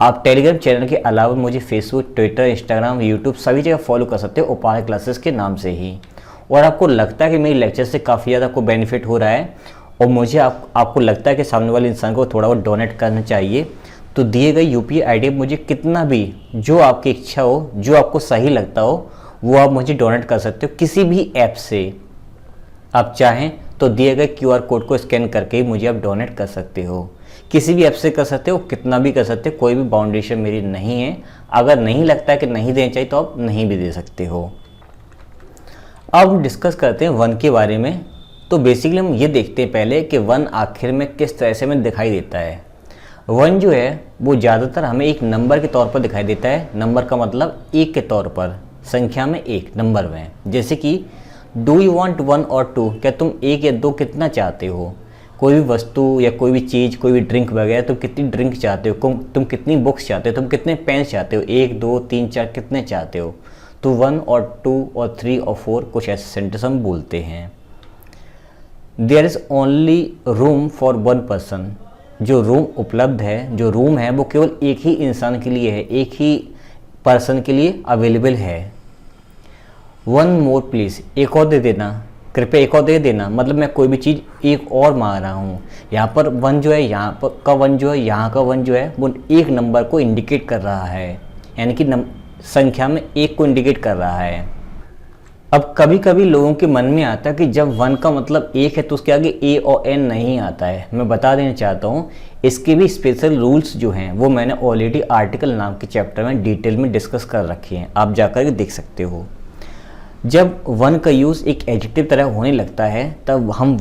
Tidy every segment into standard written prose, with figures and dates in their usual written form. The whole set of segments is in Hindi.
आप टेलीग्राम चैनल के अलावा मुझे फेसबुक, ट्विटर, इंस्टाग्राम, यूट्यूब सभी जगह फॉलो कर सकते हो उपाय क्लासेस के नाम से ही। और आपको लगता है कि मेरी लेक्चर से काफ़ी ज़्यादा आपको बेनिफिट हो रहा है और मुझे आपको लगता है कि सामने वाले इंसान को थोड़ा बहुत डोनेट करना चाहिए, तो दिए गए यूपीआई आईडी मुझे कितना भी जो आपकी इच्छा हो, जो आपको सही लगता हो, वो आप मुझे डोनेट कर सकते हो किसी भी ऐप से। आप चाहें तो दिए गए क्यूआर कोड को स्कैन करके ही मुझे आप डोनेट कर सकते हो। किसी भी ऐप से कर सकते हो, कितना भी कर सकते हो, कोई भी बाउंडेशन मेरी नहीं है। अगर नहीं लगता है कि नहीं देना चाहिए तो आप नहीं भी दे सकते हो। अब हम डिस्कस करते हैं वन के बारे में। तो बेसिकली हम ये देखते हैं पहले कि वन आखिर में किस तरह से हमें दिखाई देता है। वन जो है वो ज़्यादातर हमें एक नंबर के तौर पर दिखाई देता है। नंबर का मतलब एक के तौर पर, संख्या में एक, नंबर में। जैसे कि डू यू वांट वन और टू, क्या तुम एक या दो कितना चाहते हो। कोई भी वस्तु या कोई भी चीज़, कोई भी ड्रिंक वगैरह, तुम कितनी ड्रिंक चाहते हो, तुम कितनी बुक्स चाहते हो, तुम कितने पेन चाहते हो, एक, दो, तीन, चार, कितने चाहते हो। तो वन और टू और थ्री और फोर कुछ ऐसे सेंटेंस हम बोलते हैं। There is only room for one person, जो रूम उपलब्ध है, जो रूम है वो केवल एक ही इंसान के लिए है, एक ही पर्सन के लिए अवेलेबल है। वन मोर प्लीज़, एक और दे देना, कृपया एक और दे देना। मतलब मैं कोई भी चीज़ एक और मांग रहा हूँ। यहाँ पर वन जो है, यहाँ पर का वन जो है, यहाँ का वन जो है वो एक नंबर को इंडिकेट कर रहा है, यानी कि संख्या में एक को इंडिकेट कर रहा है। अब कभी कभी लोगों के मन में आता है कि जब वन का मतलब एक है तो उसके आगे ए और एन नहीं आता है। मैं बता देना चाहता हूँ, इसके भी स्पेशल रूल्स जो हैं वो मैंने ऑलरेडी आर्टिकल नाम के चैप्टर में डिटेल में डिस्कस कर रखे हैं, आप जाकर के देख सकते हो। जब वन का यूज़ एक एडजेक्टिव तरह होने लगता है तब हम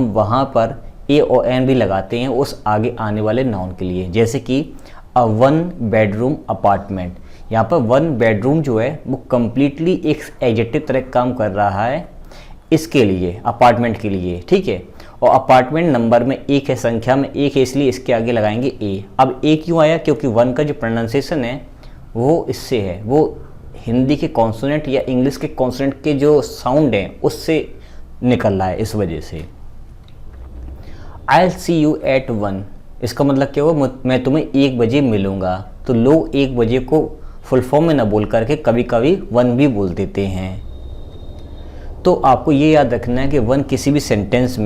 वहाँ पर ए और एन भी लगाते हैं उस आगे आने वाले नाउन के लिए। जैसे कि अ वन बेडरूम अपार्टमेंट, यहाँ पर वन बेडरूम जो है वो कम्प्लीटली एक एडजेक्टिव तरह काम कर रहा है इसके लिए, अपार्टमेंट के लिए, ठीक है। और अपार्टमेंट नंबर में एक है, संख्या में एक है, इसलिए इसके आगे लगाएंगे ए। अब ए क्यों आया, क्योंकि वन का जो प्रोनाउंसिएशन है वो इससे है, वो हिंदी के कॉन्सोनेंट या इंग्लिश के कॉन्सोनेंट के जो साउंड हैं उससे निकल रहा है, इस वजह से। I'll see you at 1, इसका मतलब क्या हुआ, मैं तुम्हें 1 बजे मिलूँगा। तो लोग 1 बजे को फुल फॉर्म में ना बोल करके कभी कभी वन भी बोल देते हैं। तो आपको ये याद रखना है कि वन किसी भी सेंटेंस में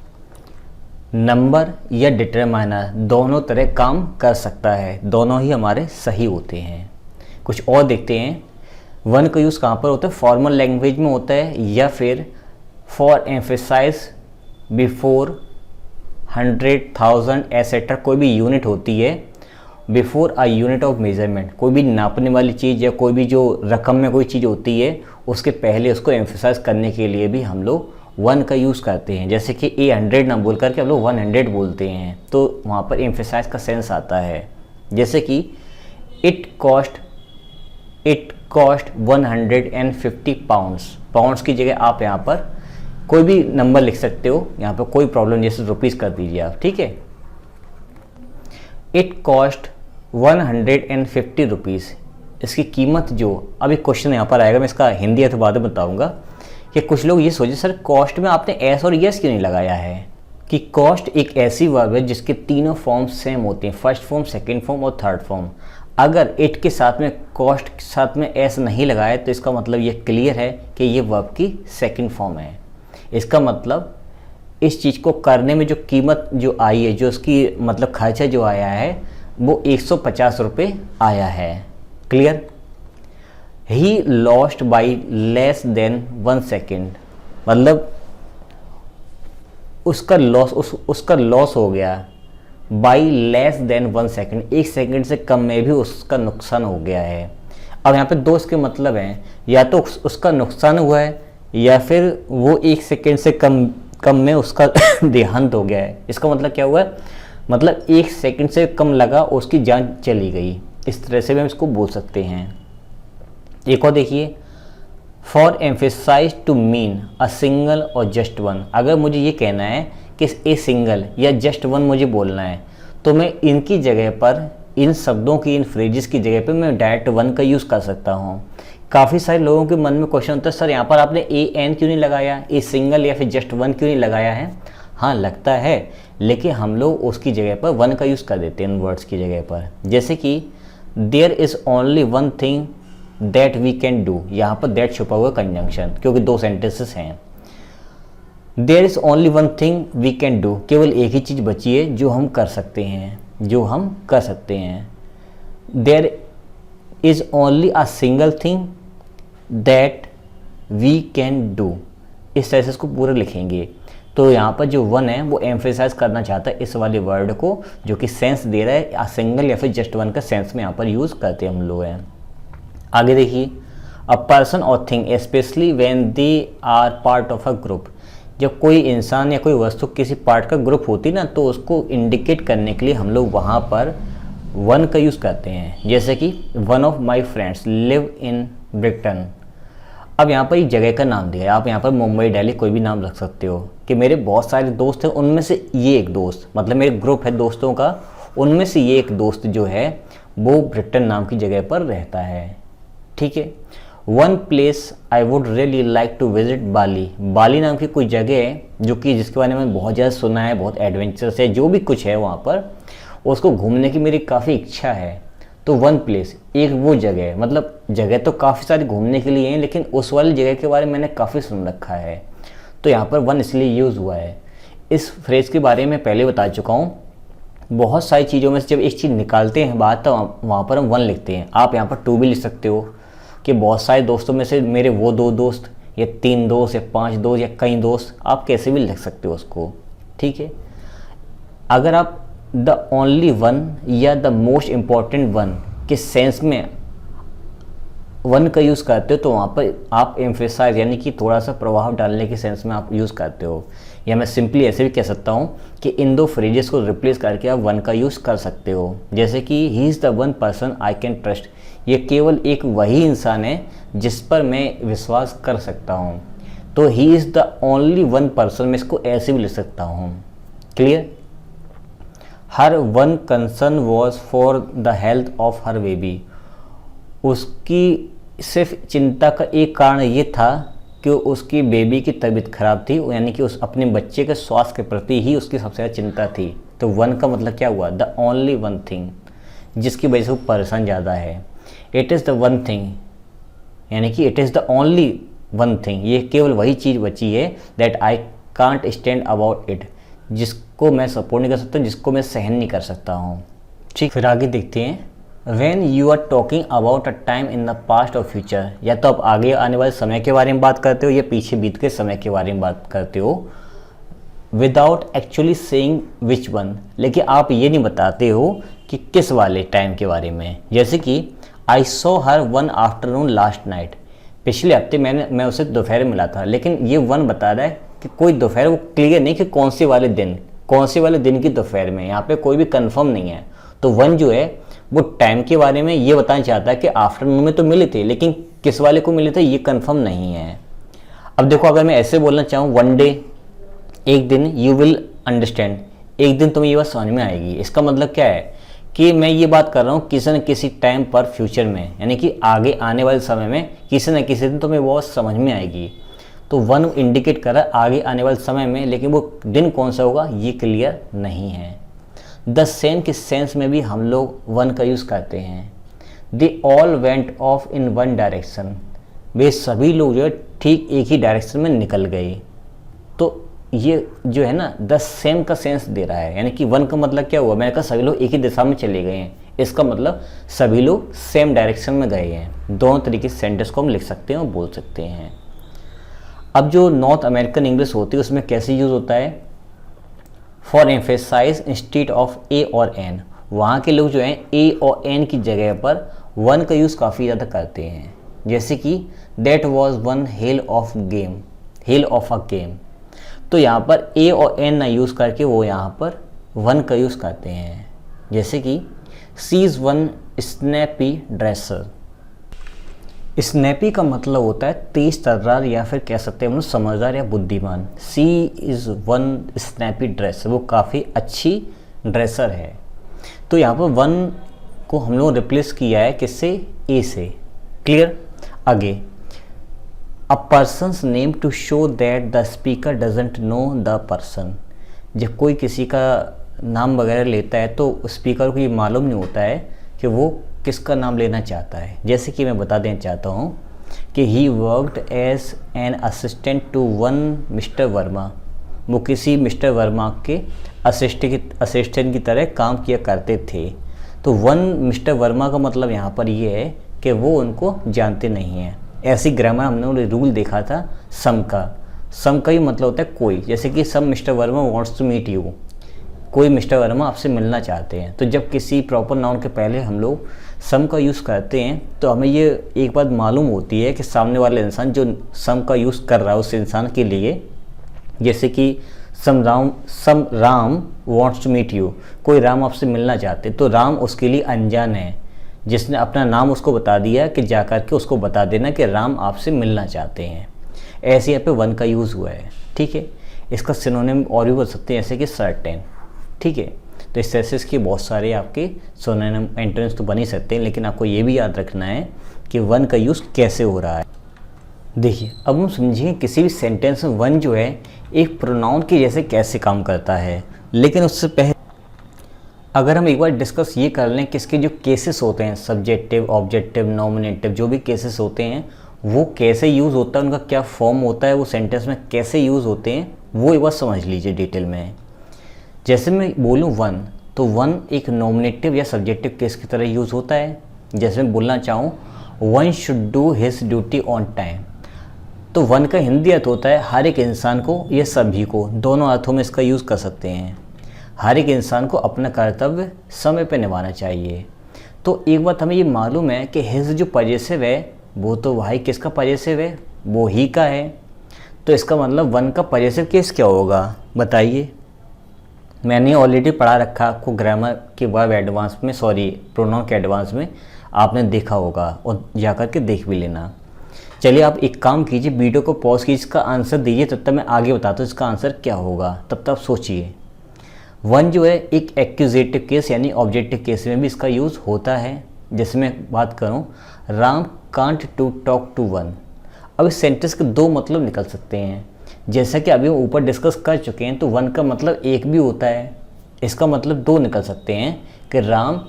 नंबर या डिटरमाइनर दोनों तरह काम कर सकता है, दोनों ही हमारे सही होते हैं। कुछ और देखते हैं, वन का यूज़ कहाँ पर होता है, फॉर्मल लैंग्वेज में होता है या फिर फॉर एम्फेसाइज बिफोर 100,000 एसेट्रा, कोई भी यूनिट होती है, before a unit of measurement, कोई भी नापने वाली चीज़ या कोई भी जो रकम में कोई चीज़ होती है उसके पहले उसको एम्फेसाइज करने के लिए भी हम लोग वन का यूज़ करते हैं। जैसे कि 100 ना बोल करके हम लोग 100 बोलते हैं, तो वहाँ पर एम्फेसाइज का सेंस आता है। जैसे कि इट कॉस्ट 150 पाउंड्स, पाउंड्स की जगह आप यहाँ पर कोई भी नंबर लिख सकते हो, यहाँ पर कोई प्रॉब्लम, जैसे रुपीज़ कर दीजिए आप, ठीक है। इट कॉस्ट 150 रुपीज़, इसकी कीमत जो, अभी क्वेश्चन यहाँ पर आएगा, मैं इसका हिंदी अर्थ बाद में बताऊँगा। कि कुछ लोग ये सोचे सर कॉस्ट में आपने एस और यस क्यों नहीं लगाया है, कि कॉस्ट एक ऐसी वर्ब है जिसके तीनों फॉर्म सेम होते हैं, फर्स्ट फॉर्म, सेकंड फॉर्म और थर्ड फॉर्म। अगर इट के साथ में कॉस्ट के साथ में एस नहीं लगाया तो इसका मतलब ये क्लियर है कि ये वर्ब की सेकंड फॉर्म है। इसका मतलब इस चीज़ को करने में जो कीमत जो आई है, जो उसकी मतलब खर्चा जो आया है वो 150 रुपये आया है। Clear. He lost by less than 1 second, मतलब उसका लॉस हो गया by less than 1 second, 1 second से कम में भी उसका नुकसान हो गया है। अब यहाँ पे दो इसके मतलब हैं, या तो उसका नुकसान हुआ है या फिर वो 1 सेकेंड से कम में उसका देहांत हो गया है। इसका मतलब क्या हुआ है, मतलब 1 सेकेंड से कम लगा और उसकी जान चली गई, इस तरह से भी हम इसको बोल सकते हैं। एक और देखिए, for emphasise to mean a single और जस्ट वन, अगर मुझे ये कहना है कि ए सिंगल या जस्ट वन मुझे बोलना है तो मैं इनकी जगह पर, इन शब्दों की, इन फ्रेजेस की जगह पर मैं डायरेक्ट वन का यूज़ कर सकता हूँ। काफ़ी सारे लोगों के मन में क्वेश्चन होता है, सर यहाँ पर आपने ए एन क्यों नहीं लगाया, ए सिंगल या फिर जस्ट वन क्यों नहीं लगाया है। हाँ लगता है, लेकिन हम लोग उसकी जगह पर वन का यूज़ कर देते हैं इन वर्ड्स की जगह पर। जैसे कि there is only one thing that we can do, यहाँ पर दैट छुपा हुआ कंजंक्शन, क्योंकि 2 सेंटेंसेस हैं। There is only one thing we can do, केवल एक ही चीज़ बची है जो हम कर सकते हैं, जो हम कर सकते हैं। There is only a single thing that we can do, इस तरह से इसको पूरा लिखेंगे। तो यहाँ पर जो वन है वो एम्फेसाइज करना चाहता है इस वाले वर्ड को, जो कि सेंस दे रहा है, या सिंगल या फिर जस्ट वन का सेंस में यहाँ पर यूज़ करते हम लोग हैं। आगे देखिए, अ पर्सन और thing especially when they are part of a group, जब कोई इंसान या कोई वस्तु किसी पार्ट का ग्रुप होती ना, तो उसको इंडिकेट करने के लिए हम लोग वहाँ पर वन का यूज़ करते हैं। जैसे कि one of my friends live in Britain. अब यहाँ पर एक जगह का नाम दिया है, आप यहाँ पर मुंबई, दिल्ली कोई भी नाम रख सकते हो कि मेरे बहुत सारे दोस्त हैं, उनमें से ये एक दोस्त, मतलब मेरे ग्रुप है दोस्तों का, उनमें से ये एक दोस्त जो है वो ब्रिटेन नाम की जगह पर रहता है। ठीक है। One place I would really like to visit Bali, Bali नाम की कोई जगह है जो कि जिसके बारे में बहुत ज़्यादा सुना है, बहुत एडवेंचरस है, जो भी कुछ है वहाँ पर उसको घूमने की मेरी काफ़ी इच्छा है। तो वन प्लेस एक वो जगह है, मतलब जगह तो काफ़ी सारी घूमने के लिए हैं, लेकिन उस वाली जगह के बारे में मैंने काफ़ी सुन रखा है, तो यहाँ पर वन इसलिए यूज़ हुआ है। इस फ्रेज़ के बारे में पहले बता चुका हूँ। बहुत सारी चीज़ों में से जब एक चीज़ निकालते हैं बात, तो वहाँ पर हम वन लिखते हैं। आप यहाँ पर 2 भी लिख सकते हो कि बहुत सारे दोस्तों में से मेरे वो 2 दोस्त, या 3 दोस्त, या 5 दोस्त, या कई दोस्त, आप कैसे भी लिख सकते हो उसको। ठीक है। अगर आप द ओनली वन या द मोस्ट इम्पॉर्टेंट वन के सेंस में वन का यूज़ करते हो, तो वहाँ पर आप एम्फेसाइज यानी कि थोड़ा सा प्रभाव डालने के सेंस में आप यूज़ करते हो। या मैं सिंपली ऐसे भी कह सकता हूँ कि इन 2 फ्रेजेस को रिप्लेस करके आप वन का यूज़ कर सकते हो। जैसे कि he is the one person I can trust, ये केवल एक वही इंसान है जिस पर मैं विश्वास कर सकता हूँ। तो he is the only one person, मैं इसको ऐसे भी लिख सकता हूँ। Clear. Her one concern was for the health of her baby, उसकी सिर्फ चिंता का एक कारण ये था कि उसकी बेबी की तबीयत ख़राब थी, यानी कि उस अपने बच्चे के स्वास्थ्य के प्रति ही उसकी सबसे ज़्यादा चिंता थी। तो वन का मतलब क्या हुआ, द ओनली वन थिंग, जिसकी वजह से वो परेशान ज़्यादा है। It is the one thing, यानी कि it is the only one thing, ये केवल वही चीज़ बची है, that I can't stand about it, जिसको मैं सपोर्ट नहीं कर सकता, जिसको मैं सहन नहीं कर सकता हूँ। ठीक। फिर आगे देखते हैं, When you are talking about a time in the past or future, या तो आप आगे आने वाले समय के बारे में बात करते हो या पीछे बीत के समय के बारे में बात करते हो, without actually saying which one, लेकिन आप ये नहीं बताते हो कि किस वाले टाइम के बारे में। जैसे कि I saw her one afternoon last night, पिछले हफ्ते मैं उसे दोपहर मिला था, लेकिन ये वन बता रहा है कि कोई दोपहर, वो क्लियर नहीं कि कौन से वाले दिन की दोपहर में, यहाँ पे कोई भी कंफर्म नहीं है। तो वन जो है वो टाइम के बारे में ये बताना चाहता है कि आफ्टरनून में तो मिले थे, लेकिन किस वाले को मिले थे ये कंफर्म नहीं है। अब देखो, अगर मैं ऐसे बोलना चाहूँ वन डे, एक दिन, यू विल अंडरस्टैंड, एक दिन तुम्हें ये बात समझ में आएगी, इसका मतलब क्या है कि मैं ये बात कर रहा हूँ किसी न किसी टाइम पर फ्यूचर में, यानी कि आगे आने वाले समय में किसी न किसी दिन तुम्हें वो समझ में आएगी। तो वन इंडिकेट कर रहा है आगे आने वाले समय में, लेकिन वो दिन कौन सा होगा ये क्लियर नहीं है। द सेम के सेंस में भी हम लोग वन का यूज़ करते हैं। They all went off in one direction, वे सभी लोग जो है ठीक एक ही डायरेक्शन में निकल गए। तो ये जो है ना द सेम का सेंस दे रहा है, यानी कि वन का मतलब क्या हुआ, मैंने कहा सभी लोग एक ही दिशा में चले गए हैं, इसका मतलब सभी लोग सेम डायरेक्शन में गए हैं। दोनों तरीके से सेंटेंस को हम लिख सकते हैं और बोल सकते हैं। अब जो नॉर्थ अमेरिकन इंग्लिश होती है उसमें कैसे यूज़ होता है, फॉर एम्फेसाइज इंस्टीड ऑफ ए और एन, वहाँ के लोग जो हैं ए और एन की जगह पर वन का यूज़ काफ़ी ज़्यादा करते हैं। जैसे कि that was one hell of a game, तो यहाँ पर ए और एन ना यूज़ करके वो यहाँ पर वन का यूज़ करते हैं। जैसे कि she is one snappy dresser, snappy का मतलब होता है तेज तर्रार, या फिर कह सकते हैं हम लोग समझदार या बुद्धिमान। सी इज़ वन स्नैपी ड्रेसर, वो काफ़ी अच्छी ड्रेसर है। तो यहाँ पर वन को हम लोग रिप्लेस किया है किससे, ए से। क्लियर। आगे, a person's name to show that the speaker doesn't know the person, जब कोई किसी का नाम वगैरह लेता है तो स्पीकर को ये मालूम नहीं होता है कि वो किसका नाम लेना चाहता है। जैसे कि मैं बता देना चाहता हूँ कि he worked as an assistant to one mister Verma, वो किसी मिस्टर वर्मा के असिस्टेंट की तरह काम किया करते थे। तो वन मिस्टर वर्मा का मतलब यहाँ पर ये है कि वो उनको जानते नहीं हैं। ऐसी ग्रामर हमने रूल देखा था सम का ही मतलब होता है कोई, जैसे कि some mister Verma wants to meet you, कोई मिस्टर वर्मा आपसे मिलना चाहते हैं। तो जब किसी प्रॉपर नाउन के पहले हम लोग सम का यूज़ करते हैं तो हमें ये एक बात मालूम होती है कि सामने वाला इंसान जो सम का यूज़ कर रहा है उस इंसान के लिए, जैसे कि some Ram wants to meet you, कोई राम आपसे मिलना चाहते, तो राम उसके लिए अनजान है, जिसने अपना नाम उसको बता दिया कि जा कर के उसको बता देना कि राम आपसे मिलना चाहते हैं। ऐसे यहाँ पे वन का यूज़ हुआ है, ठीक है। इसका सिनोनिम और भी बोल सकते हैं जैसे कि सर्टेन, ठीक है। तो इस तरह से इसके बहुत सारे आपके सिनोनिम एंटोनिम्स तो बन ही सकते हैं, लेकिन आपको ये भी याद रखना है कि वन का यूज़ कैसे हो रहा है। देखिए अब हम समझेंगे किसी भी सेंटेंस में वन जो है एक प्रोनाउन के जैसे कैसे काम करता है। लेकिन उससे पहले अगर हम एक बार डिस्कस ये कर लें कि इसके जो केसेस होते हैं, सब्जेक्टिव, ऑब्जेक्टिव, नॉमिनेटिव, जो भी केसेस होते हैं वो कैसे यूज़ होता है, उनका क्या फॉर्म होता है, वो सेंटेंस में कैसे यूज़ होते हैं, वो एक बार समझ लीजिए डिटेल में। जैसे मैं बोलूँ वन, तो वन एक नॉमिनेटिव या सब्जेक्टिव केस की तरह यूज़ होता है। जैसे मैं बोलना चाहूँ one should do his duty on time, तो वन का हिंदी अर्थ होता है हर एक इंसान को या सभी को, दोनों अर्थों में इसका यूज़ कर सकते हैं। हर एक इंसान को अपना कर्तव्य समय पर निभाना चाहिए। तो एक बात हमें ये मालूम है कि हिज जो पजेसिव है वो तो भाई किसका पजेसिव है, वो ही का है। तो इसका मतलब वन का पजेसिव केस क्या होगा बताइए। मैंने ऑलरेडी पढ़ा रखा आपको ग्रामर के बाद एडवांस में, प्रोनाउन के एडवांस में आपने देखा होगा और जाकर के देख भी लेना। चलिए आप एक काम कीजिए, वीडियो को पॉज कीजिए, इसका आंसर दीजिए, तब तक मैं आगे बताता हूँ इसका आंसर क्या होगा, तब तक आप सोचिए। वन जो है एक एक्यूजेटिव केस यानी ऑब्जेक्टिव केस में भी इसका यूज़ होता है। जैसे मैं बात करूँ Ram can't to talk to one, अब इस सेंटेंस के दो मतलब निकल सकते हैं। जैसा कि अभी हम ऊपर डिस्कस कर चुके हैं, तो वन का मतलब एक भी होता है, इसका मतलब दो निकल सकते हैं कि राम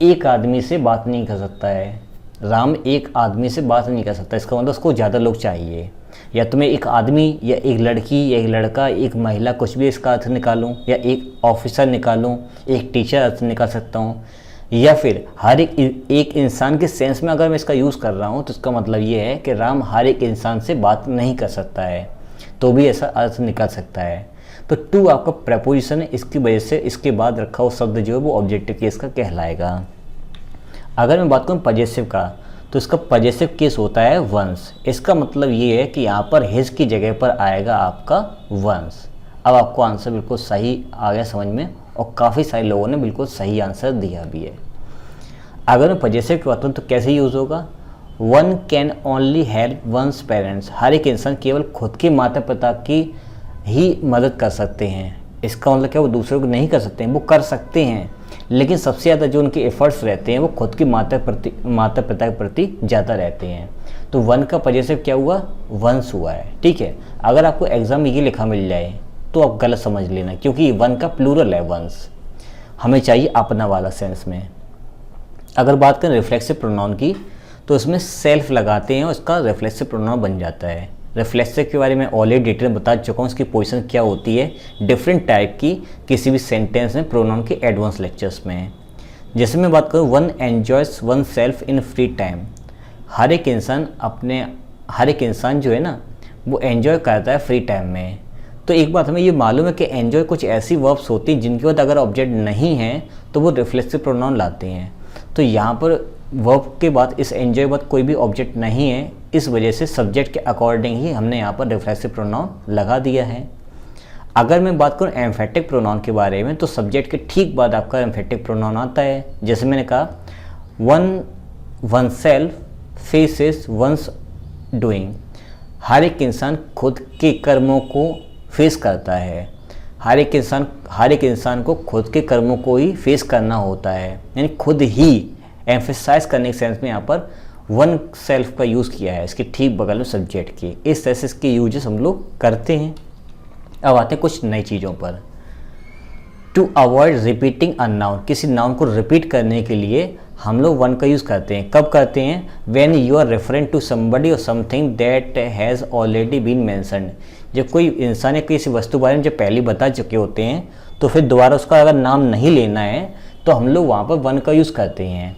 एक आदमी से बात नहीं कर सकता है, राम एक आदमी से बात नहीं कर सकता, इसका मतलब उसको ज़्यादा लोग चाहिए। या तो मैं एक आदमी या एक लड़की या एक लड़का, एक महिला, कुछ भी इसका अर्थ निकालूं, या एक ऑफिसर निकालूं, एक टीचर अर्थ निकाल सकता हूं, या फिर हर एक इंसान के सेंस में अगर मैं इसका यूज़ कर रहा हूं तो इसका मतलब ये है कि राम हर एक इंसान से बात नहीं कर सकता है, तो भी ऐसा अर्थ निकल सकता है। तो टू आपका प्रपोजिशन है, इसकी वजह से इसके बाद रखा हुआ शब्द जो है वो ऑब्जेक्टिव केस का कहलाएगा। अगर मैं बात करूँ पजेसिव का, तो इसका पजेसिव केस होता है वंस। इसका मतलब ये है कि यहाँ पर हिज की जगह पर आएगा आपका वंस। अब आपको आंसर बिल्कुल सही आ गया समझ में, और काफ़ी सारे लोगों ने बिल्कुल सही आंसर दिया भी है। अगर मैं पजेसिव की बात करूँ तो कैसे यूज़ होगा, one can only help one's parents, हर एक इंसान केवल खुद के माता पिता की ही मदद कर सकते हैं। इसका मतलब क्या, वो दूसरों को नहीं कर सकते हैं, वो कर सकते हैं, लेकिन सबसे ज़्यादा जो उनके एफर्ट्स रहते हैं वो खुद के माता पिता के प्रति ज़्यादा रहते हैं। तो वन का पजेसिव क्या हुआ, वंस हुआ है, ठीक है। अगर आपको एग्जाम में ये लिखा मिल जाए तो आप गलत समझ लेना, क्योंकि वन का प्लूरल है वंस, हमें चाहिए अपना वाला सेंस में। अगर बात करें रिफ्लेक्सिव प्रोनाउन की, तो इसमें सेल्फ लगाते हैं और इसका रिफ्लेक्सिव प्रोनाउन बन जाता है। रिफ्लेक्सिव के बारे में ऑलरेडी डिटेल बता चुका हूँ, इसकी पोजीशन क्या होती है डिफरेंट टाइप की किसी भी सेंटेंस में प्रोनाउन के एडवांस लेक्चर्स में। जैसे मैं बात करूँ one enjoys oneself in free time, हर एक इंसान जो है ना वो एन्जॉय करता है फ्री टाइम में। तो एक बात हमें ये मालूम है कि एन्जॉय कुछ ऐसी वर्ब्स होती हैं जिनके बाद अगर ऑब्जेक्ट नहीं है तो वो रिफ्लेक्सिव प्रोनाउन लाते हैं। तो यहाँ पर वर्ब के बाद इस एन्जॉय बाद कोई भी ऑब्जेक्ट नहीं है, इस वजह से सब्जेक्ट के अकॉर्डिंग ही हमने यहाँ पर रिफ्लेक्सिव प्रोनाउन लगा दिया है। अगर मैं बात करूँ एम्फेटिक प्रोनाउन के बारे में, तो सब्जेक्ट के ठीक बाद आपका एम्फेटिक प्रोनाउन आता है। जैसे मैंने कहा oneself faces one's doing, हर एक इंसान खुद के कर्मों को फेस करता है। हर एक इंसान को खुद के कर्मों को ही फेस करना होता है, यानी खुद ही एम्फेसाइज करने के सेंस में यहाँ पर वन सेल्फ का यूज़ किया है, इसके ठीक बगल में सब्जेक्ट की। इस तरह से इसके यूजेस हम लोग करते हैं। अब आते हैं कुछ नई चीज़ों पर। To avoid repeating a noun, किसी नाउन को रिपीट करने के लिए हम लोग वन का यूज़ करते हैं। कब करते हैं? When you are referring to somebody और something that has already been mentioned, जब कोई इंसान या किसी वस्तु बारे में जब पहले बता चुके होते हैं तो फिर दोबारा उसका अगर नाम नहीं लेना है तो हम लोग वहाँ पर वन का यूज़ करते हैं,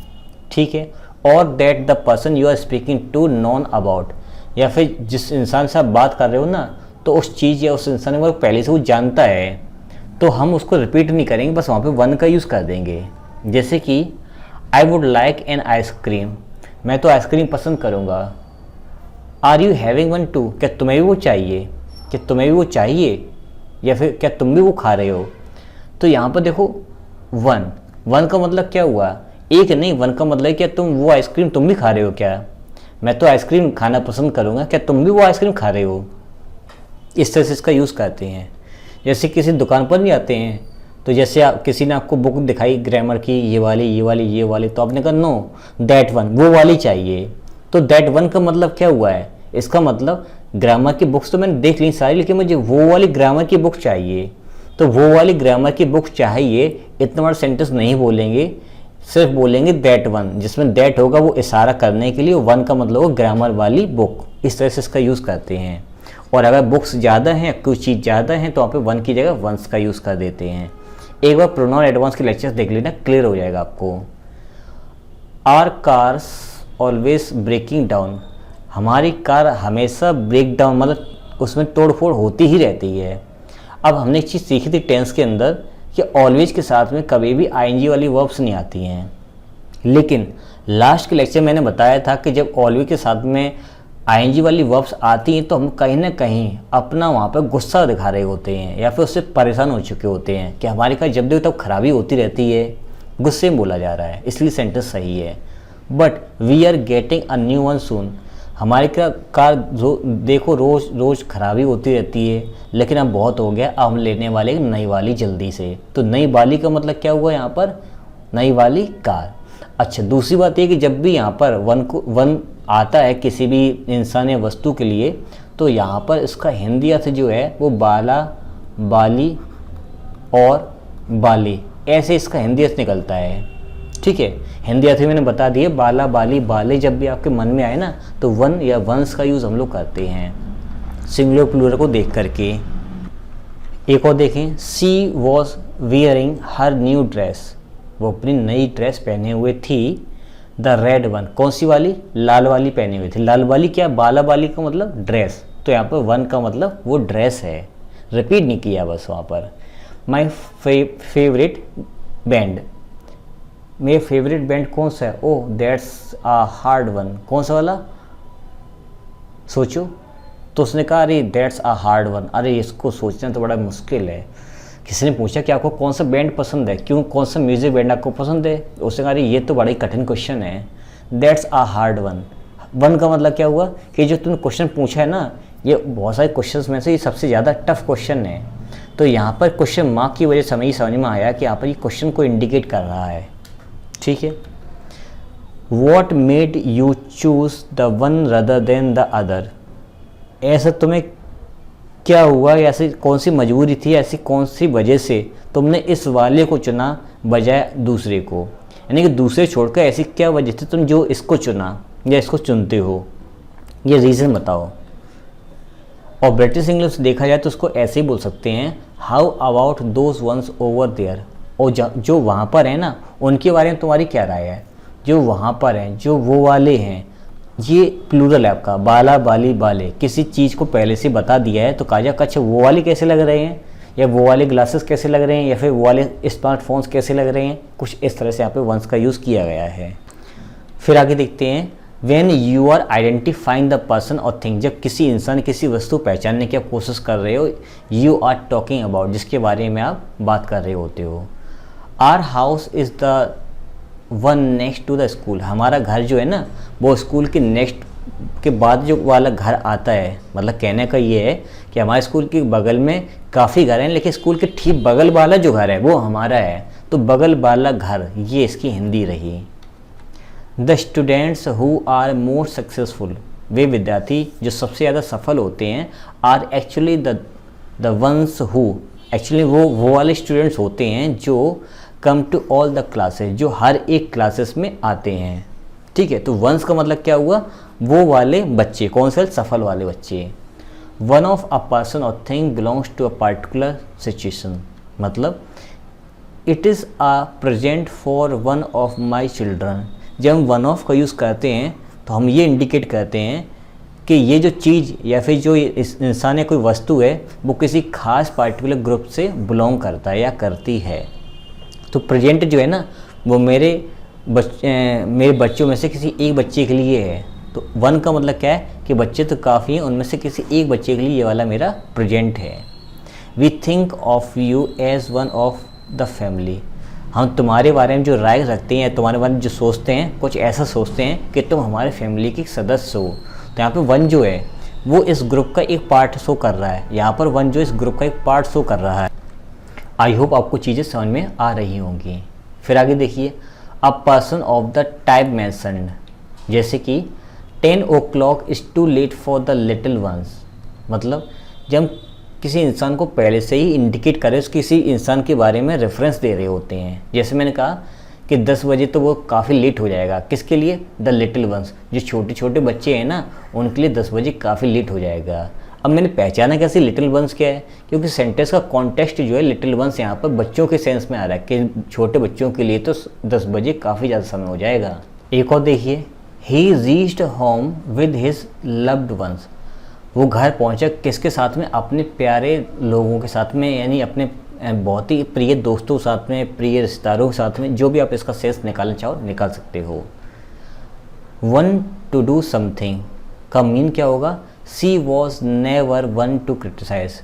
ठीक है। और that the person you are speaking to known about, या फिर जिस इंसान से आप बात कर रहे हो ना तो उस चीज़ या उस इंसान को पहले से वो जानता है तो हम उसको रिपीट नहीं करेंगे, बस वहाँ पे वन का यूज़ कर देंगे। जैसे कि I would like an ice cream, मैं तो आइसक्रीम पसंद करूँगा। Are you having one too, क्या तुम्हें भी वो चाहिए, क्या तुम्हें भी वो चाहिए, या फिर क्या तुम भी वो खा रहे हो। तो यहाँ पर देखो वन, वन का मतलब क्या हुआ? एक नहीं, वन का मतलब क्या तुम वो आइसक्रीम तुम भी खा रहे हो क्या, मैं तो आइसक्रीम खाना पसंद करूँगा, क्या तुम भी वो आइसक्रीम खा रहे हो। इस तरह से इसका यूज़ करते हैं। जैसे किसी दुकान पर नहीं आते हैं तो जैसे आप किसी ने आपको बुक दिखाई ग्रामर की, ये वाली ये वाली ये वाली, तो आपने कहा नो दैट वन, वो वाली चाहिए। तो दैट वन का मतलब क्या हुआ है? इसका मतलब ग्रामर की बुक्स तो मैंने देख ली सारी, लेकिन मुझे वो वाली ग्रामर की बुक चाहिए। तो वो वाली ग्रामर की बुक चाहिए, इतना बड़ा सेंटेंस नहीं बोलेंगे, सिर्फ बोलेंगे दैट वन, जिसमें दैट होगा वो इशारा करने के लिए, वन का मतलब हो ग्रामर वाली बुक। इस तरह से इसका यूज़ करते हैं। और अगर बुक्स ज़्यादा हैं, कुछ चीज़ ज़्यादा हैं, तो वहाँ पे वन की जगह वंस का यूज़ कर देते हैं। एक बार प्रोनाउन एडवांस के लेक्चर्स देख लेना, क्लियर हो जाएगा आपको। Our cars always breaking down, हमारी कार हमेशा ब्रेक डाउन मतलब उसमें तोड़फोड़ होती ही रहती है। अब हमने एक चीज़ सीखी थी टेंस के अंदर कि ऑलवेज के साथ में कभी भी आईएनजी वाली वर्ब्स नहीं आती हैं, लेकिन लास्ट के लेक्चर मैंने बताया था कि जब ऑलवेज के साथ में आईएनजी वाली वर्ब्स आती हैं तो हम कहीं ना कहीं अपना वहाँ पर गुस्सा दिखा रहे होते हैं या फिर उससे परेशान हो चुके होते हैं कि हमारी कार जब देखो तब खराबी होती रहती है, गुस्से में बोला जा रहा है, इसलिए सेंटेंस सही है। But we are getting a new one soon, हमारी कार देखो रोज़ रोज़ खराबी होती रहती है, लेकिन अब बहुत हो गया, अब हम लेने वाले एक नई वाली जल्दी से। तो नई वाली का मतलब क्या हुआ यहाँ पर? नई वाली कार। अच्छा, दूसरी बात ये कि जब भी यहाँ पर वन आता है किसी भी इंसान या वस्तु के लिए, तो यहाँ पर इसका हिंदी अर्थ जो है वो बाला, बाली और बाली, ऐसे इसका हिंदी अर्थ निकलता है, ठीक है। हिंदी अर्थ मैंने बता दिए, बाला, बाली, बाले जब भी आपके मन में आए ना तो वन या वंस का यूज़ हम लोग करते हैं सिंगुलर प्लूरल को देख करके। एक और देखें, she was wearing her new dress, वो अपनी नई ड्रेस पहने हुए थी। द रेड वन, कौन सी वाली? लाल वाली पहनी हुई थी। लाल वाली क्या? बाला बाली का मतलब ड्रेस, तो यहाँ पर वन का मतलब वो ड्रेस है, रिपीट नहीं किया बस वहाँ पर। माई फेवरेट बैंड, मेरा फेवरेट बैंड कौन सा है? Oh that's a hard one, कौन सा वाला? सोचो। तो उसने कहा अरे दैट्स अ हार्ड वन, अरे इसको सोचना तो बड़ा मुश्किल है। किसी ने पूछा कि आपको कौन सा बैंड पसंद है, क्यों, कौन सा म्यूज़िक बैंड आपको पसंद है? उसने कहा अरे ये तो बड़ा ही कठिन क्वेश्चन है, that's a hard one. One का मतलब क्या हुआ कि जो तुमने क्वेश्चन पूछा है ना, ये बहुत सारे क्वेश्चंस में से ये सबसे ज़्यादा टफ क्वेश्चन है। तो यहाँ पर क्वेश्चन मार्क की वजह से हमें समझ में आया कि यहाँ पर ये क्वेश्चन को इंडिकेट कर रहा है, ठीक है। What made you choose the one rather than the other, ऐसा तुम्हें क्या हुआ, ऐसी कौन सी मजबूरी थी, ऐसी कौन सी वजह से तुमने इस वाले को चुना बजाय दूसरे को, यानी कि दूसरे छोड़कर ऐसी क्या वजह थी तुम जो इसको चुना या इसको चुनते हो, ये रीज़न बताओ। और ब्रिटिश इंग्लिश देखा जाए तो उसको ऐसे ही बोल सकते हैं, how about those ones over there, और जो वहाँ पर है ना उनके बारे में तुम्हारी क्या राय है? जो वहाँ पर हैं, जो वो वाले हैं, ये प्लूरल है आपका, बाला, बाली, बाले, किसी चीज़ को पहले से बता दिया है तो कहा जाए अच्छा वो वाले कैसे लग रहे हैं, या वो वाले ग्लासेस कैसे लग रहे हैं, या फिर वो वाले स्मार्टफोन्स कैसे लग रहे हैं, कुछ इस तरह से यहाँ पे वंस का यूज़ किया गया है। फिर आगे देखते हैं, when you are identifying the person और थिंग, जब किसी इंसान किसी वस्तु पहचानने की आप कोशिश कर रहे हो, यू आर टॉकिंग अबाउट, जिसके बारे में आप बात कर रहे होते हो। Our house is the one next to the school, हमारा घर जो है ना वो स्कूल के नेक्स्ट के बाद जो वाला घर आता है, मतलब कहने का ये है कि हमारे स्कूल के बगल में काफ़ी घर हैं, लेकिन स्कूल के ठीक बगल वाला जो घर है वो हमारा है, तो बगल वाला घर, ये इसकी हिंदी रही। The students who are more successful, वे विद्यार्थी जो सबसे ज़्यादा सफल होते हैं, are actually the ones who, actually वो वाले स्टूडेंट्स होते हैं जो come to all the classes, जो हर एक क्लासेस में आते हैं। ठीक है, तो वंस का मतलब क्या हुआ, वो वाले बच्चे, कौन से, सफल वाले बच्चे। वन ऑफ अ पर्सन और thing belongs to a particular situation, मतलब it is a present for one of my children. जब हम वन ऑफ का यूज़ करते हैं तो हम ये इंडिकेट करते हैं कि ये जो चीज़ या फिर जो इस इंसान या कोई वस्तु है वो किसी खास पार्टिकुलर ग्रुप से बिलोंग करता है या करती है। तो प्रेजेंट जो है ना वो मेरे बच्चों में से किसी एक बच्चे के लिए है। तो वन का मतलब क्या है कि बच्चे तो काफ़ी हैं, उनमें से किसी एक बच्चे के लिए ये वाला मेरा प्रेजेंट है। We think of you as one of the family, हम तुम्हारे बारे में जो राय रखते हैं, तुम्हारे बारे में जो सोचते हैं, कुछ ऐसा सोचते हैं कि तुम हमारे फैमिली के सदस्य हो। तो यहाँ पे वन जो है वो इस ग्रुप का एक पार्ट शो कर रहा है, यहाँ पर वन जो इस ग्रुप का एक पार्ट शो कर रहा है। आई होप आपको चीज़ें समझ में आ रही होंगी। फिर आगे देखिए, a person of the type mentioned, जैसे कि 10 o'clock is too late for the little ones, मतलब जब किसी इंसान को पहले से ही इंडिकेट करें, किसी इंसान के बारे में रेफरेंस दे रहे होते हैं। जैसे मैंने कहा कि 10 बजे तो वो काफ़ी लेट हो जाएगा, किसके लिए, द लिटिल वंस, जो छोटे छोटे बच्चे हैं ना उनके लिए 10 बजे काफ़ी लेट हो जाएगा। अब मैंने पहचाना कैसे लिटिल वंस क्या है, क्योंकि सेंटेंस का कॉन्टेक्स्ट जो है लिटिल वंस यहाँ पर बच्चों के सेंस में आ रहा है कि छोटे बच्चों के लिए तो 10 बजे काफ़ी ज़्यादा समय हो जाएगा। एक और देखिए, ही reached home with his loved ones, वो घर पहुंचा किसके साथ में, अपने प्यारे लोगों के साथ में, यानी अपने बहुत ही प्रिय दोस्तों के साथ में, प्रिय रिश्तेदारों के साथ में, जो भी आप इसका सेंस निकालना चाहो निकाल सकते हो। वन टू डू समथिंग का मीन क्या होगा, she was never one to criticise,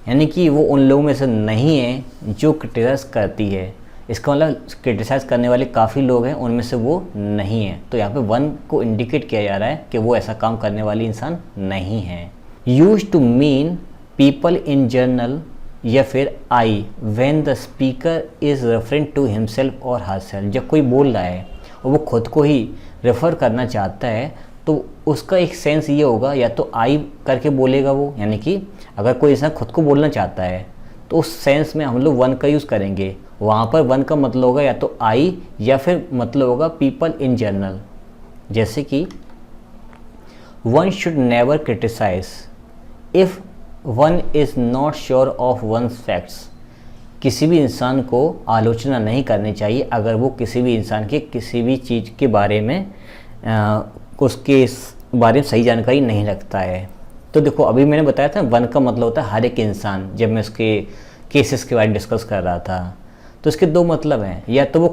यानी कि वो उन लोगों में से नहीं है जो क्रिटिसाइज करती है। इसका मतलब क्रिटिसाइज करने वाले काफ़ी लोग हैं, उनमें से वो नहीं है। तो यहाँ पे वन को इंडिकेट किया जा रहा है कि वो ऐसा काम करने वाली इंसान नहीं है। Use to mean people in general या फिर I when the speaker is referring to himself और हरसेल्फ, जब कोई बोल रहा है और वो खुद को ही रेफ़र करना चाहता है तो उसका एक सेंस ये होगा, या तो आई करके बोलेगा वो, यानी कि अगर कोई इंसान खुद को बोलना चाहता है तो उस सेंस में हम लोग वन का यूज़ करेंगे। वहाँ पर वन का मतलब होगा या तो आई या फिर मतलब होगा पीपल इन जनरल। जैसे कि one should never criticise if one is not sure of one's facts, किसी भी इंसान को आलोचना नहीं करनी चाहिए अगर वो किसी भी इंसान के किसी भी चीज़ के बारे में उसके बारे में सही जानकारी नहीं रखता है। तो देखो अभी मैंने बताया था वन का मतलब होता है हर एक इंसान, जब मैं उसके केसेस के बारे में डिस्कस कर रहा था तो इसके दो मतलब हैं, या तो वो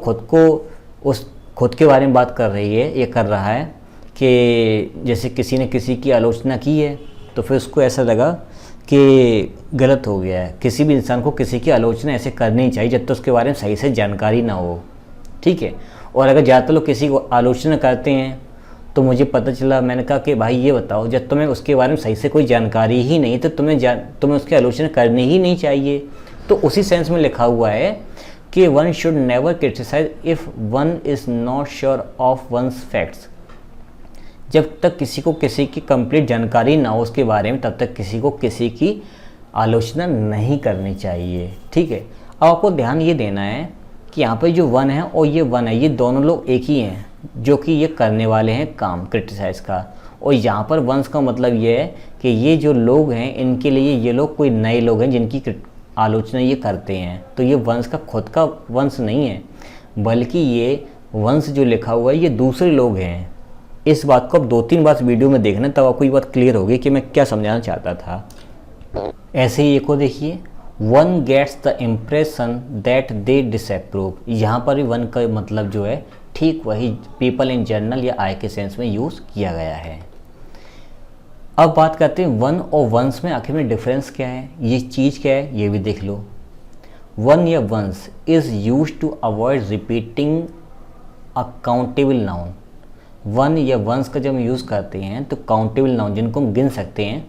खुद के बारे में बात कर रही है, ये कर रहा है कि जैसे किसी ने किसी की आलोचना की है तो फिर उसको ऐसा लगा कि गलत हो गया है। किसी भी इंसान को किसी की आलोचना ऐसे करनी चाहिए जब तक उसके बारे में सही से जानकारी ना हो, ठीक है। और अगर ज़्यादातर लोग किसी को आलोचना करते हैं तो मुझे पता चला, मैंने कहा कि भाई ये बताओ, जब तुम्हें उसके बारे में सही से कोई जानकारी ही नहीं तो तुम्हें उसकी आलोचना करनी ही नहीं चाहिए। तो उसी सेंस में लिखा हुआ है कि one should never criticise if one is not sure of one's facts, जब तक किसी को किसी की कंप्लीट जानकारी ना हो उसके बारे में तब तक किसी को किसी की आलोचना नहीं करनी चाहिए, ठीक है। अब आपको ध्यान ये देना है कि यहाँ पर जो वन है और ये वन है, ये दोनों लोग एक ही हैं जो कि ये करने वाले हैं काम क्रिटिसाइज का। और यहाँ पर वंस का मतलब ये है कि ये जो लोग हैं इनके लिए ये लोग कोई नए लोग हैं जिनकी आलोचना ये करते हैं। तो ये वंस का खुद का वंस नहीं है, बल्कि ये वंस जो लिखा हुआ है ये दूसरे लोग हैं। इस बात को आप 2-3 बार वीडियो में देखना तब आपको ये बात क्लियर होगी कि मैं क्या समझाना चाहता था। ऐसे ही एक को देखिए, one gets the impression that they disapprove, यहाँ पर भी वन का मतलब जो है ठीक वही पीपल इन जनरल या आई के सेंस में यूज़ किया गया है। अब बात करते हैं वन और वंस में आखिर में डिफरेंस क्या है, ये चीज़ क्या है ये भी देख लो। वन या ones is use to avoid repeating a countable noun. One या वंस का जब हम यूज़ करते हैं तो काउंटेबल नाउन जिनको हम गिन सकते हैं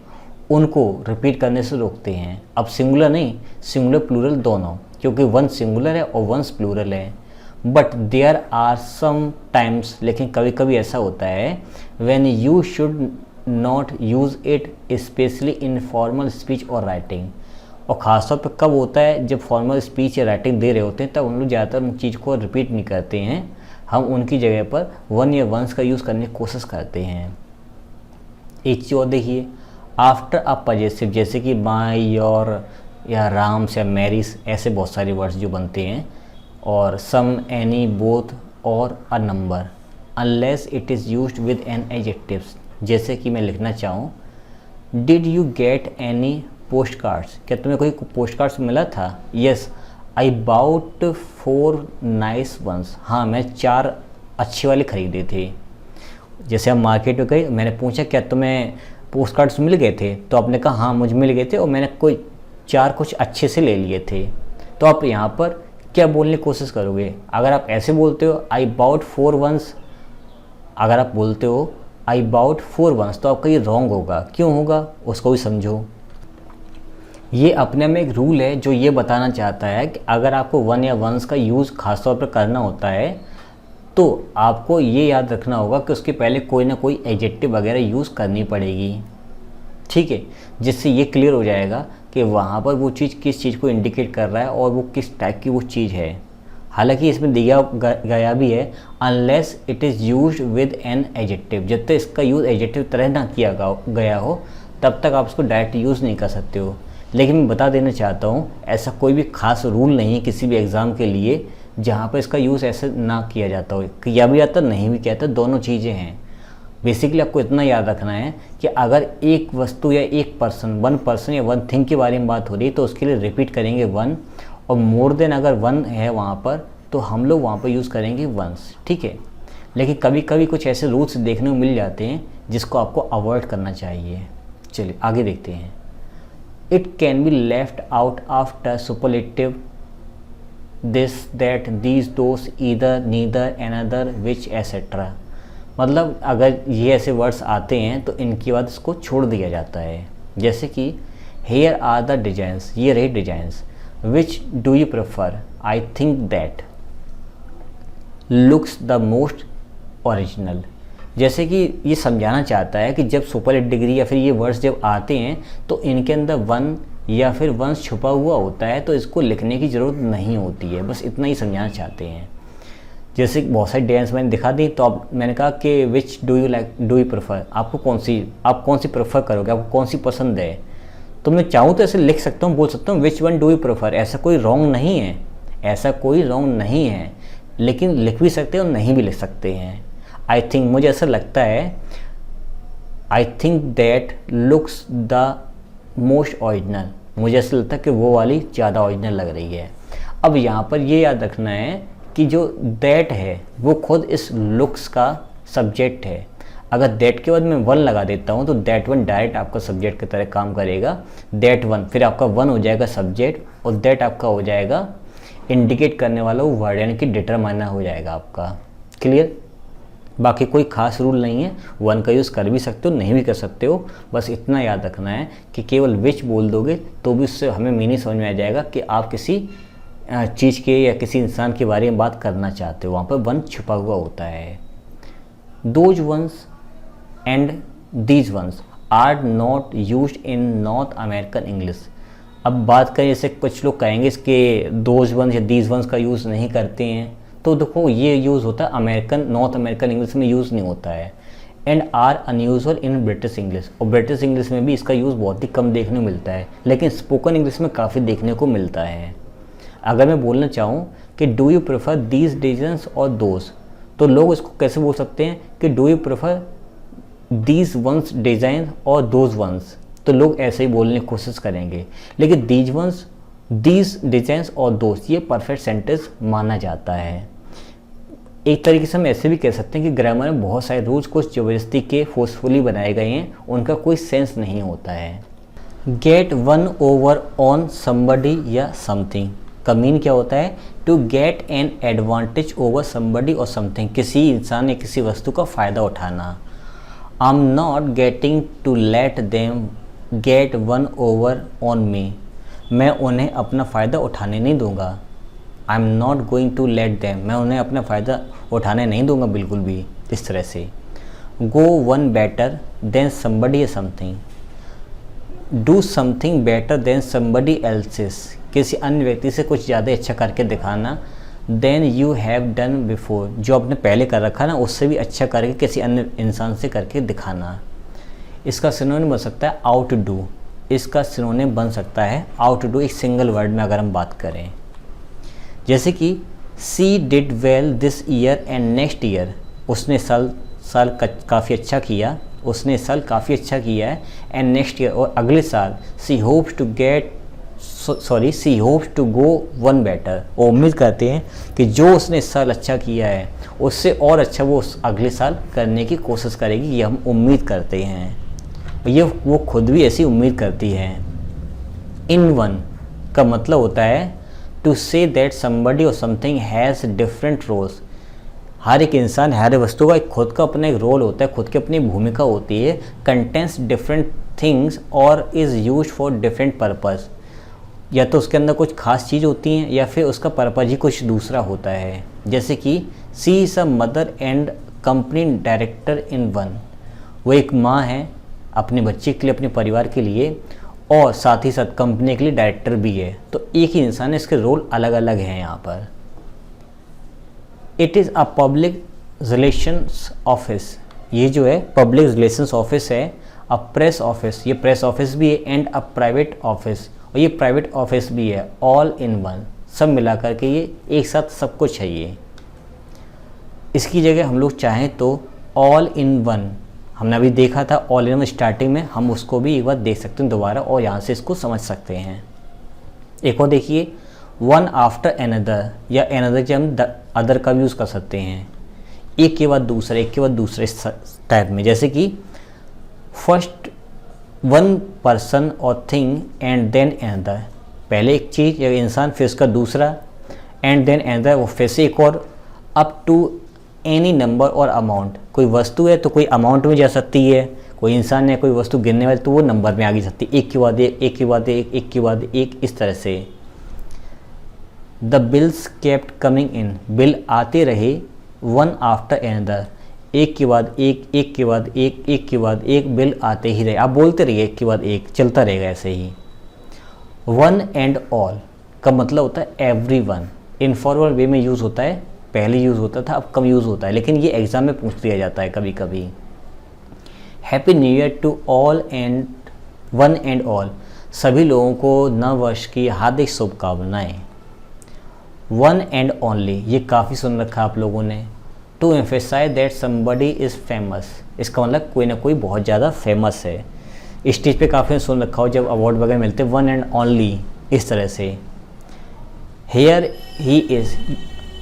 उनको रिपीट करने से रोकते हैं। अब सिंगुलर नहीं, सिंगुलर प्लूरल दोनों, क्योंकि वन सिंगुलर है और वंस प्लूरल है। But there are some times, लेकिन कभी कभी ऐसा होता है when you should not use it especially in formal speech और राइटिंग, और ख़ासतौर पर कब होता है, जब फॉर्मल स्पीच या राइटिंग दे रहे होते हैं, तब हम लोग ज़्यादातर उन चीज़ को रिपीट नहीं करते हैं, हम उनकी जगह पर वन या वंस का यूज़ करने की कोशिश करते हैं। एक चीज़ और देखिए, आफ्टर अ पजेसिव, जैसे कि माई, योर या राम्स या मैरीज, ऐसे बहुत सारे वर्ड्स जो बनते हैं, और सम, एनी, बोथ और a number, unless it is used with an adjectives. जैसे कि मैं लिखना चाहूँ, did you get any post cards, क्या तुम्हें कोई पोस्ट कार्ड्स मिला था? Yes, I bought 4 nice ones, हाँ मैं 4 अच्छे वाले ख़रीदे थे। जैसे हम मार्केट में गए, मैंने पूछा क्या तुम्हें पोस्ट कार्ड्स मिल गए थे, तो आपने कहा हाँ मुझे मिल गए थे और मैंने कोई 4 कुछ अच्छे से ले लिए थे। तो आप यहाँ पर क्या बोलने की कोशिश करोगे? अगर आप ऐसे बोलते हो आई बाउट 4 वंस, अगर आप बोलते हो आई बाउट 4 वंस, तो आपका ये रॉन्ग होगा। क्यों होगा उसको भी समझो। ये अपने में एक रूल है जो ये बताना चाहता है कि अगर आपको वन या वंस का यूज़ खासतौर पर करना होता है, तो आपको ये याद रखना होगा कि उसके पहले कोई ना कोई एडजेक्टिव वगैरह यूज़ करनी पड़ेगी, ठीक है, जिससे ये क्लियर हो जाएगा कि वहाँ पर वो चीज़ किस चीज़ को इंडिकेट कर रहा है और वो किस टाइप की वो चीज़ है। हालांकि इसमें दिया गया भी है unless it is used with an adjective, जब तक इसका यूज़ एडजेक्टिव तरह ना किया गया हो तब तक आप उसको डायरेक्ट यूज़ नहीं कर सकते हो। लेकिन मैं बता देना चाहता हूँ, ऐसा कोई भी ख़ास रूल नहीं है किसी भी एग्ज़ाम के लिए जहाँ पर इसका यूज़ ऐसे ना किया जाता हो, किया भी जाता नहीं भी किया जाता, दोनों चीज़ें हैं। बेसिकली आपको इतना याद रखना है कि अगर एक वस्तु या एक पर्सन, वन पर्सन या वन थिंग के बारे में बात हो रही है तो उसके लिए रिपीट करेंगे वन, और मोर देन अगर वन है वहाँ पर तो हम लोग वहाँ पर यूज़ करेंगे वंस, ठीक है। लेकिन कभी कभी कुछ ऐसे रूल्स देखने को मिल जाते हैं जिसको आपको अवॉइड करना चाहिए। चलिए आगे देखते हैं। It can be left out after superlative this, that, these, those, either, neither, another, which, etcetera. मतलब अगर ये ऐसे वर्ड्स आते हैं तो इनके बाद इसको छोड़ दिया जाता है। जैसे कि हेयर आर द डिजाइंस, ये रही designs, which do you prefer, I think that looks the most original. जैसे कि ये समझाना चाहता है कि जब सुपरलेटिव डिग्री या फिर ये वर्ड्स जब आते हैं तो इनके अंदर वन या फिर वंस छुपा हुआ होता है, तो इसको लिखने की ज़रूरत नहीं होती है, बस इतना ही समझाना चाहते हैं। जैसे बहुत सारी डिजाइंस मैंने दिखा दी, तो अब मैंने कहा कि which do you like, do you prefer, आपको आप कौन सी प्रेफर करोगे, आपको कौन सी पसंद है। तो मैं चाहूँ तो ऐसे लिख सकता हूँ, बोल सकता हूँ which one do you prefer, ऐसा कोई रॉन्ग नहीं है, ऐसा कोई रॉन्ग नहीं है, लेकिन लिख भी सकते हैं और नहीं भी लिख सकते हैं। आई थिंक, मुझे ऐसा लगता है, I think that looks the most original, मुझे ऐसा लगता है कि वो वाली ज़्यादा ओरिजिनल लग रही है। अब यहाँ पर ये याद रखना है कि जो दैट है वो खुद इस लुक्स का सब्जेक्ट है। अगर दैट के बाद मैं वन लगा देता हूँ तो दैट वन डायरेक्ट आपका सब्जेक्ट की तरह काम करेगा। दैट वन, फिर आपका वन हो जाएगा सब्जेक्ट और दैट आपका हो जाएगा इंडिकेट करने वाला वो वर्ड, यानी कि डिटरमाइनर हो जाएगा आपका। क्लियर? बाकी कोई खास रूल नहीं है, वन का यूज़ कर भी सकते हो, नहीं भी कर सकते हो, बस इतना याद रखना है कि केवल विच बोल दोगे तो भी उससे हमें मीनिंग समझ में आ जाएगा कि आप किसी चीज़ के या किसी इंसान के बारे में बात करना चाहते हो। वहाँ पर वन छुपा हुआ होता है। Those ones and these ones are not used in North American English. अब बात करें, जैसे कुछ लोग कहेंगे इसके दोज वंस या दीज वंस का यूज़ नहीं करते हैं, तो देखो ये यूज़ होता है अमेरिकन, नॉर्थ अमेरिकन इंग्लिश में यूज़ नहीं होता है। And are unusual in British English, और ब्रिटिश इंग्लिश में भी इसका यूज़ बहुत ही कम देखने को मिलता है, लेकिन स्पोकन इंग्लिश में काफ़ी देखने को मिलता है। अगर मैं बोलना चाहूँ कि do you prefer these designs और दोज, तो लोग इसको कैसे बोल सकते हैं कि do you prefer these once design और दोज वंस, तो लोग ऐसे ही बोलने की कोशिश करेंगे। लेकिन दीज वंस, दीज डिजाइंस और दोज, ये परफेक्ट सेंटेंस माना जाता है। एक तरीके से हम ऐसे भी कह सकते हैं कि ग्रामर में बहुत सारे रूल्स कुछ ज़बरदस्ती के फोर्सफुली बनाए गए हैं, उनका कोई सेंस नहीं होता है। Get one over on somebody या समथिंग का मीन क्या होता है? To get an advantage over somebody और समथिंग, किसी इंसान या किसी वस्तु का फ़ायदा उठाना। I am not getting to let them get one over on me, मैं उन्हें अपना फ़ायदा उठाने नहीं दूंगा। I am not going to let them, मैं उन्हें अपना फ़ायदा उठाने नहीं दूंगा बिल्कुल भी। इस तरह से go one better than somebody या something, do something better than somebody else's, किसी अन्य व्यक्ति से कुछ ज़्यादा अच्छा करके दिखाना, than you have done before, जो आपने पहले कर रखा ना उससे भी अच्छा करके किसी अन्य इंसान से करके दिखाना। इसका सिनोनिम बन सकता है आउट डू, इसका सिनोनिम बन सकता है आउट डू एक सिंगल वर्ड में अगर हम बात करें। जैसे कि she did well this year and next year, उसने साल काफ़ी अच्छा किया, उसने साल काफ़ी अच्छा किया है, एंड नेक्स्ट ईयर और अगले साल she hopes to go one better, वो उम्मीद करते हैं कि जो उसने इस साल अच्छा किया है उससे और अच्छा वो अगले साल करने की कोशिश करेगी, ये हम उम्मीद करते हैं, ये वो खुद भी ऐसी उम्मीद करती है। इन वन का मतलब होता है टू से दैट समबडी और समथिंग हैज़ डिफरेंट रोल्स, हर एक इंसान हर वस्तु का एक खुद का अपना एक रोल होता है, खुद की अपनी भूमिका होती है, कंटेंट्स डिफरेंट थिंग्स और is used for different purpose, या तो उसके अंदर कुछ खास चीज़ होती हैं या फिर उसका पर्पज़ ही कुछ दूसरा होता है। जैसे कि she is a mother and company director in one, वो एक माँ है अपने बच्चे के लिए, अपने परिवार के लिए, और साथ ही साथ कंपनी के लिए डायरेक्टर भी है, तो एक ही इंसान है, इसके रोल अलग अलग हैं यहाँ पर। It is a public relations office, ये जो है पब्लिक रिलेशंस ऑफिस है, अ प्रेस ऑफिस, ये प्रेस ऑफिस भी है, एंड अ प्राइवेट ऑफिस, और ये प्राइवेट ऑफिस भी है, ऑल इन वन, सब मिला करके ये एक साथ सब कुछ है। ये इसकी जगह हम लोग चाहें तो ऑल इन वन, हमने अभी देखा था ऑल इन वन स्टार्टिंग में, हम उसको भी एक बार देख सकते हैं दोबारा और यहाँ से इसको समझ सकते हैं। एक और देखिए वन आफ्टर एनदर, या एनदर जब हम अदर का यूज़ कर सकते हैं, एक के बाद दूसरे, एक के बाद दूसरे टाइप में। जैसे कि फर्स्ट वन पर्सन और थिंग एंड देन एनदर, पहले एक चीज़ या इंसान फिर उसका दूसरा, एंड देन एनदर वो फिर से एक और, अप टू एनी नंबर और अमाउंट, कोई वस्तु है तो कोई अमाउंट में जा सकती है, कोई इंसान है कोई वस्तु गिनने वाली तो वो नंबर में आ सकती है, एक के बाद एक, एक के बाद एक, एक के बाद एक, इस तरह से। The bills kept coming in, bill आते रहे, वन आफ्टर एनदर, एक के बाद एक, एक के बाद एक, एक के बाद एक, बिल आते ही रहे, आप बोलते रहिए एक के बाद एक, चलता रहेगा ऐसे ही। वन एंड ऑल का मतलब होता है एवरी वन, इनफॉर्मल वे में यूज़ होता है, पहले यूज़ होता था अब कम यूज़ होता है, लेकिन ये एग्ज़ाम में पूछ दिया जाता है कभी कभी। Happy new year to all and one and all, सभी लोगों को नव वर्ष की हार्दिक शुभकामनाएं। वन एंड ओनली, ये काफ़ी सुन रखा आप लोगों ने। To emphasize that somebody is famous, इसका मतलब कोई ना कोई बहुत ज़्यादा फेमस है। स्टेज पे काफ़ी सुन रखा हो जब अवार्ड वगैरह मिलते हैं, वन एंड ओनली इस तरह से। हेयर ही इज़,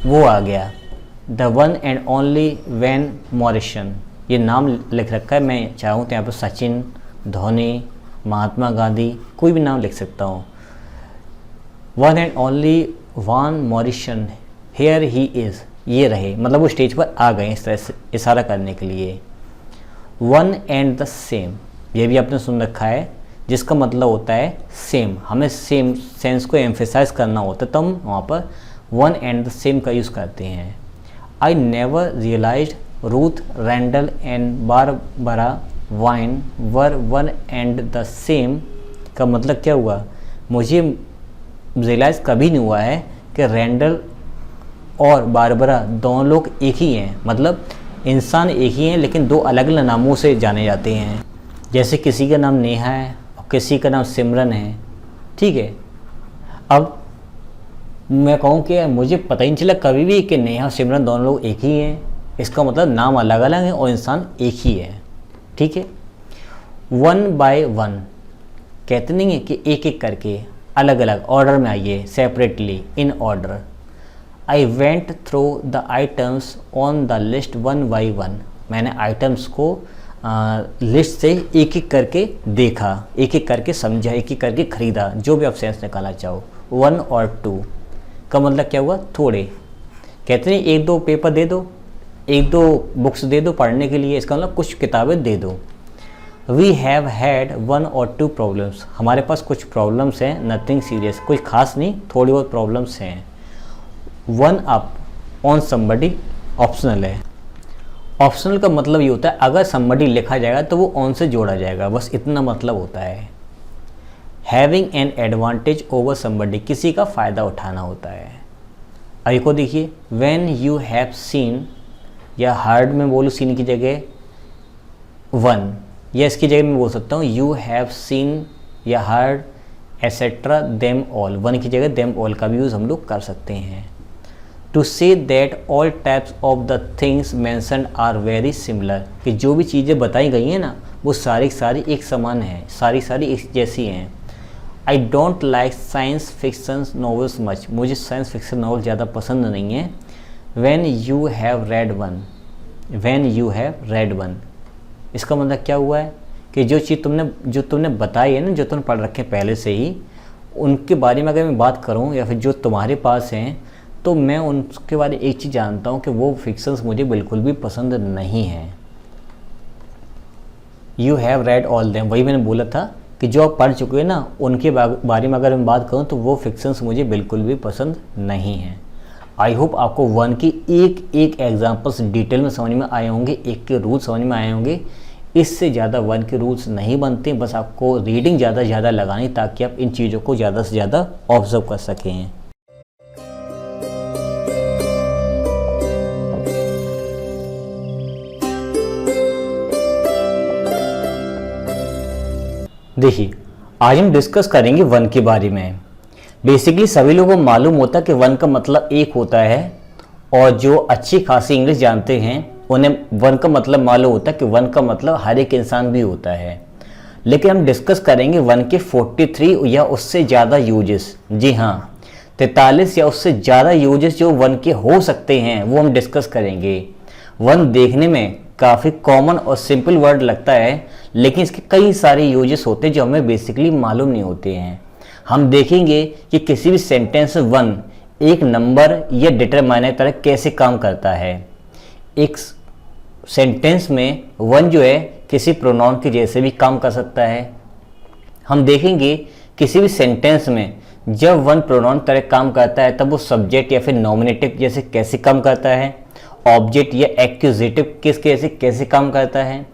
वो आ गया, the one and only when Morrison, ये नाम लिख रखा है, मैं चाहूँ तो यहाँ पर सचिन, धोनी, महात्मा गांधी, कोई भी नाम लिख सकता हूँ। One and only Van Morrison, here he is, ये रहे, मतलब वो स्टेज पर आ गए इस तरह से इशारा करने के लिए। वन एंड द सेम, ये भी आपने सुन रखा है, जिसका मतलब होता है सेम, हमें सेम सेंस को एम्फेसाइज करना होता है तो हम वहाँ पर वन एंड द सेम का यूज़ करते हैं। I never realize Ruth Rendell and Barbara Vine were one and the same, का मतलब क्या हुआ, मुझे रियलाइज़ कभी नहीं हुआ है कि रैंडल और बारबरा दोनों लोग एक ही हैं, मतलब इंसान एक ही हैं लेकिन दो अलग अलग नामों से जाने जाते हैं। जैसे किसी का नाम नेहा है और किसी का नाम सिमरन है, ठीक है। अब मैं कहूँ कि मुझे पता ही नहीं चला कभी भी कि नेहा और सिमरन दोनों लोग एक ही हैं, इसका मतलब नाम अलग अलग है और इंसान एक ही है, ठीक है। वन बाय वन कहते नहीं है कि एक एक करके, अलग अलग ऑर्डर में आइए, separately, in order. I went through the items on the list one by one, मैंने आइटम्स को लिस्ट से एक एक करके देखा, एक एक करके समझा, एक एक करके ख़रीदा, जो भी आप सेंस निकालना चाहो। वन और टू का मतलब क्या हुआ, थोड़े, कहते नहीं एक दो पेपर दे दो, एक दो बुक्स दे दो पढ़ने के लिए, इसका मतलब कुछ किताबें दे दो। वी हैव हैड वन और टू प्रॉब्लम्स, हमारे पास कुछ प्रॉब्लम्स हैं, नथिंग सीरियस, कोई खास नहीं, थोड़ी बहुत प्रॉब्लम्स हैं। One up on somebody optional है, ऑप्शनल का मतलब ये होता है अगर समबडी लिखा जाएगा तो वो ऑन से जोड़ा जाएगा, बस इतना मतलब होता है। Having an advantage over somebody, किसी का फ़ायदा उठाना होता है। आई को देखिए, व्हेन यू हैव सीन या हर्ड में बोलूँ सीन की जगह वन, या इसकी जगह मैं बोल सकता हूँ यू हैव सीन या heard etcetera them all, one की जगह देम ऑल का भी यूज़ हम लोग कर सकते हैं। To say that all types of the things mentioned are very similar, कि जो भी चीज़ें बताई गई हैं ना वो सारी सारी एक समान हैं, सारी सारी एक जैसी हैं। I don't like science fiction novels much, मुझे साइंस फिक्शन नॉवल ज़्यादा पसंद नहीं है। When you have read one, when you have read one, इसका मतलब क्या हुआ है कि जो चीज़ तुमने बताई है ना, जो तुमने पढ़ रखे पहले से ही, उनके बारे में अगर मैं बात करूं या फिर जो तुम्हारे पास हैं, तो मैं उनके बारे में एक चीज़ जानता हूं कि वो फिक्शंस मुझे बिल्कुल भी पसंद नहीं हैं। You have read all them, वही मैंने बोला था कि जो आप पढ़ चुके हैं ना उनके बारे में अगर मैं बात करूँ तो वो फिक्शंस मुझे बिल्कुल भी पसंद नहीं हैं। आई होप आपको वन की एक एक एग्जाम्पल्स डिटेल में समझ में आए होंगे, एक के रूल्स समझ में आए होंगे। इससे ज़्यादा वन के रूल्स नहीं बनते, बस आपको रीडिंग ज़्यादा से ज़्यादा लगानी ताकि आप इन चीज़ों को ज़्यादा से ज़्यादा ऑब्जर्व कर सकें। देखिए, आज हम डिस्कस करेंगे वन के बारे में। बेसिकली सभी लोगों को मालूम होता है कि वन का मतलब एक होता है, और जो अच्छी खासी इंग्लिश जानते हैं उन्हें वन का मतलब मालूम होता है कि वन का मतलब हर एक इंसान भी होता है। लेकिन हम डिस्कस करेंगे वन के 43 या उससे ज़्यादा यूजेस। जी हाँ, 43 या उससे ज़्यादा यूजेस जो वन के हो सकते हैं वो हम डिस्कस करेंगे। वन देखने में काफ़ी कॉमन और सिंपल वर्ड लगता है, लेकिन इसके कई सारे यूजेस होते हैं जो हमें बेसिकली मालूम नहीं होते हैं। हम देखेंगे कि किसी भी सेंटेंस में वन एक नंबर या डिटरमाइनर तरह कैसे काम करता है। एक सेंटेंस में वन जो है किसी प्रोनाउन के जैसे भी काम कर सकता है। हम देखेंगे किसी भी सेंटेंस में जब वन प्रोनाउन तरह काम करता है तब वो सब्जेक्ट या फिर नॉमिनेटिव जैसे कैसे काम करता है, ऑब्जेक्ट या एक्यूजेटिव किसके जैसे कैसे काम करता है,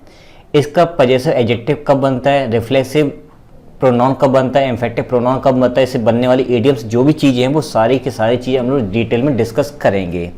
इसका पजेसिव एडजेक्टिव कब बनता है, रिफ्लेक्सिव प्रोनाउन कब बनता है, एम्फेटिव प्रोनाउन कब बनता है, इससे बनने वाली इडियम्स जो भी चीज़ें हैं वो सारी की सारी चीज़ें हम लोग डिटेल में डिस्कस करेंगे।